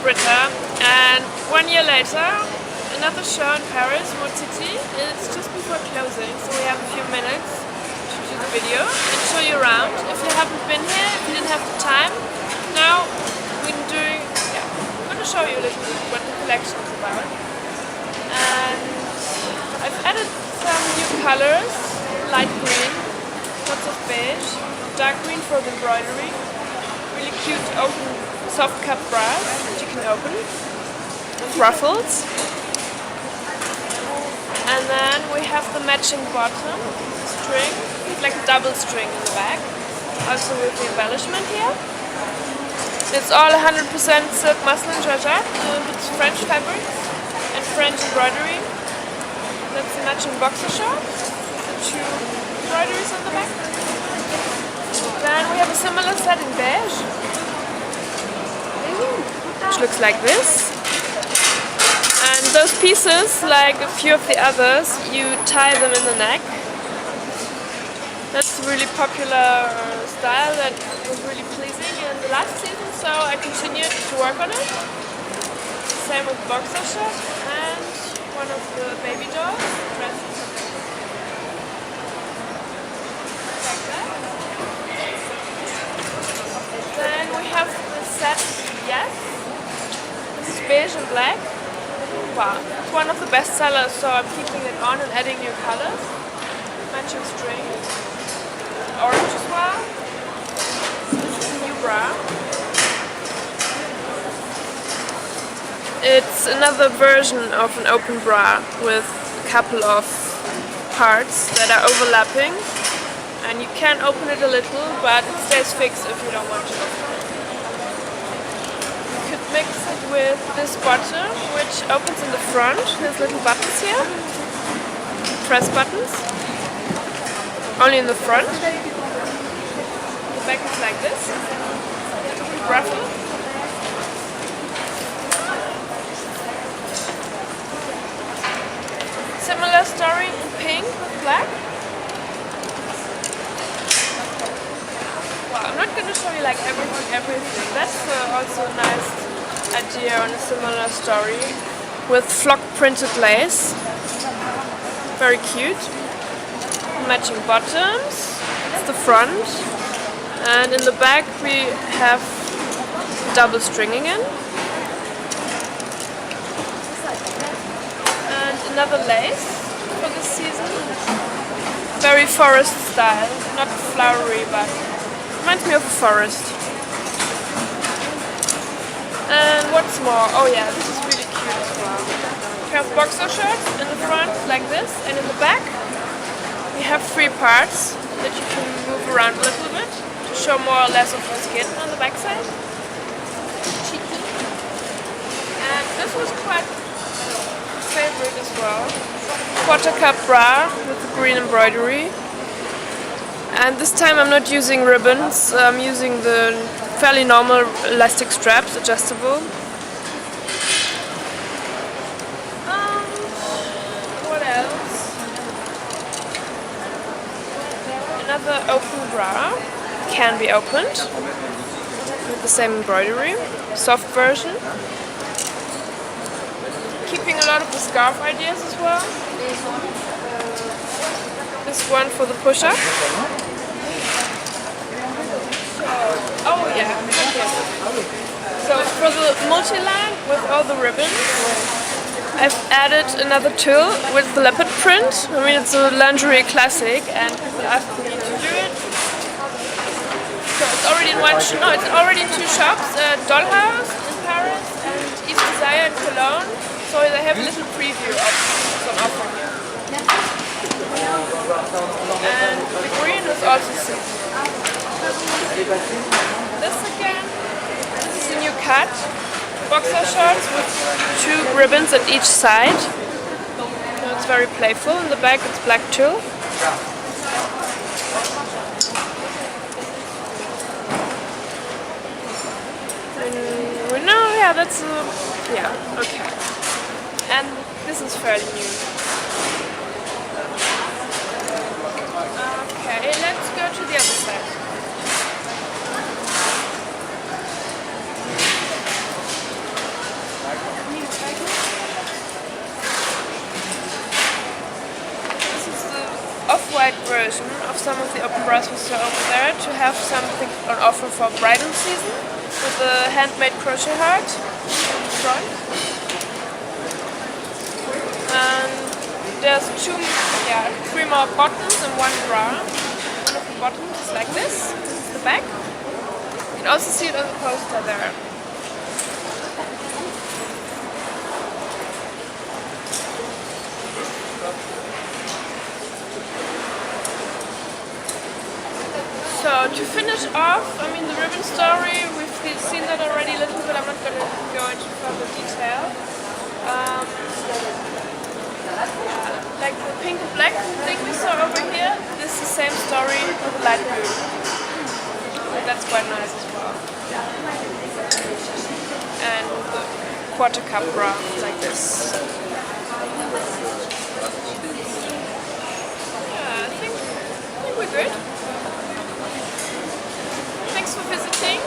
Britta, and 1 year later, another show in Paris, Mode City. It's just before closing, so we have a few minutes to do the video and show you around. If you haven't been here, if you didn't have the time, now I'm going to show you a little bit what the collection is about. And I've added some new colors, light green, lots of beige, dark green for the embroidery, really cute open soft cup bras that you can open with ruffles. And then we have the matching bottom string, it's like a double string in the back, also with the embellishment here. It's all 100% silk muslin georgette, it's French fabric and French embroidery. That's the matching boxer short, the two embroideries on the back. Then we have a similar set in beige, which looks like this. And those pieces, like a few of the others, you tie them in the neck. That's a really popular style that was really pleasing in the last season, so I continued to work on it. Same with boxer short and one of the baby dolls dresses. Like that. Then we have the set Yes. This is beige and black. Wow, it's one of the best sellers, so I'm keeping it on and adding new colors. Matching string. Orange as well. This is a new bra. It's another version of an open bra with a couple of parts that are overlapping. And you can open it a little, but it stays fixed if you don't want to. You could mix it with this bottom, which opens in the front. There's little buttons here, press buttons, only in the front. The back is like this, ruffle. Similar story in pink with black. Well, I'm not going to show you like everything. That's also a nice idea on a similar story with flock printed lace. Very cute. Matching bottoms. It's the front. And in the back we have double stringing in. And another lace for this season. Very forest style. Not flowery, but reminds me of a forest. And what's more? Oh yeah, this is really cute as well. We have boxer shorts in the front like this, and in the back we have 3 parts that you can move around a little bit to show more or less of the skin on the back side. Cheeky. And this was quite a favorite as well. Quarter cup bra with the green embroidery. And this time I'm not using ribbons, I'm using the fairly normal elastic straps, adjustable. What else? Another open bra, can be opened, with the same embroidery, soft version. Keeping a lot of the scarf ideas as well. This one for the push-up. Oh yeah, okay. So for the multi-line with all the ribbons, I've added another tulle with the leopard print. I mean, it's a lingerie classic, and people asked me to do it. So it's already in it's already in 2 shops: Dollhouse in Paris and East Desire in Cologne. So they have a little preview of some offer here. And the green is also seen. This again, this is a new cut. Boxer shorts with 2 ribbons at each side. So it's very playful. In the back it's black tulle. No, yeah, that's yeah, okay. And this is fairly new. Okay, let's go to the other side. some of the open bras we saw over there to have something on offer for bridal season with a handmade crochet heart on the front. And there's three more buttons and one bra. One of the buttons is like this. This is the back. You can also see it on the poster there. So to finish off, I mean the ribbon story, we've seen that already a little bit, I'm not going to go into further detail. Like the pink and black thing we saw over here, this is the same story with light blue. So that's quite nice as well. And the quarter cup bra, like this. Yeah, I think we're good. Thanks for visiting.